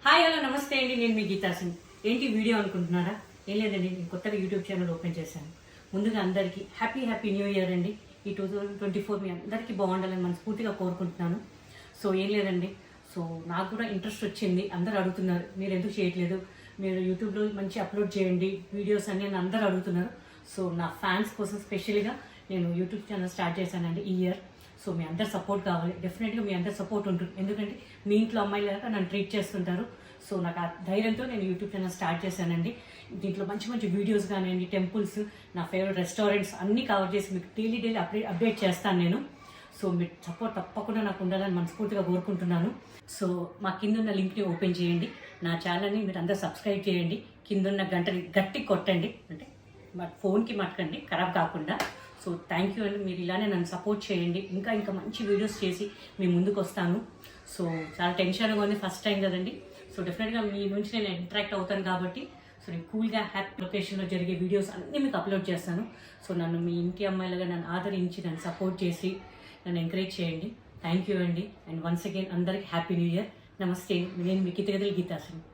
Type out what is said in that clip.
Hi hello నమస్తే అండి, నేను మీ గీతా సింగ్. ఏంటి వీడియో అనుకుంటున్నారా? ఏం లేదండి, నేను కొత్తగా యూట్యూబ్ ఛానల్ ఓపెన్ చేశాను. ముందుగా అందరికీ హ్యాపీ న్యూ ఇయర్ అండి. ఈ 2024 మీ అందరికీ బాగుండాలని మనస్ఫూర్తిగా కోరుకుంటున్నాను. సో ఏం లేదండి, సో నాకు కూడా ఇంట్రెస్ట్ వచ్చింది. అందరూ అడుగుతున్నారు, మీరు ఎందుకు చేయట్లేదు, మీరు యూట్యూబ్లో మంచి అప్లోడ్ చేయండి వీడియోస్ అని అందరూ అడుగుతున్నారు. సో నా ఫ్యాన్స్ కోసం స్పెషల్గా నేను యూట్యూబ్ ఛానల్ స్టార్ట్ చేశానండి ఈ ఇయర్. సో మీ అందరు సపోర్ట్ కావాలి, డెఫినెట్గా మీ అందరు సపోర్ట్ ఉంటుంది. ఎందుకంటే మీ ఇంట్లో అమ్మాయిలాగా నన్ను ట్రీట్ చేస్తుంటారు. సో నాకు ఆ ధైర్యంతో నేను యూట్యూబ్ ఛానల్ స్టార్ట్ చేశానండి. దీంట్లో మంచి వీడియోస్ కానివ్వండి, టెంపుల్స్, నా ఫేవరెట్ రెస్టారెంట్స్ అన్నీ కవర్ చేసి మీకు డైలీ అప్డేట్ చేస్తాను నేను. సో మీ సపోర్ట్ తప్పకుండా నాకు ఉండాలని మనస్ఫూర్తిగా కోరుకుంటున్నాను. సో మా కింద ఉన్న లింక్ని ఓపెన్ చేయండి, నా ఛానల్ని మీరు అందరూ సబ్స్క్రైబ్ చేయండి, కింద ఉన్న గంటని గట్టి కొట్టండి, అంటే మా ఫోన్కి మట్టకండి ఖరాబ్ కాకుండా. సో థ్యాంక్ యూ అండి, మీరు ఇలానే నన్ను సపోర్ట్ చేయండి. ఇంకా మంచి వీడియోస్ చేసి మీ ముందుకు వస్తాను. సో చాలా టెన్షన్గా ఉంది, ఫస్ట్ టైం కదండి. సో డెఫినెట్గా మీ నుంచి నేను ఇంటరాక్ట్ అవుతాను కాబట్టి సో నేను కూల్గా హ్యాపీ లొకేషన్లో జరిగే వీడియోస్ అన్నీ మీకు అప్లోడ్ చేస్తాను. సో నన్ను మీ ఇంటి అమ్మాయిలుగా నన్ను ఆదరించి నన్ను సపోర్ట్ చేసి నన్ను ఎంకరేజ్ చేయండి. థ్యాంక్ యూ అండి. అండ్ వన్స్ అగైన్ అందరికీ హ్యాపీ న్యూ ఇయర్. నమస్తే, నేను మీ గీతా సింగ్.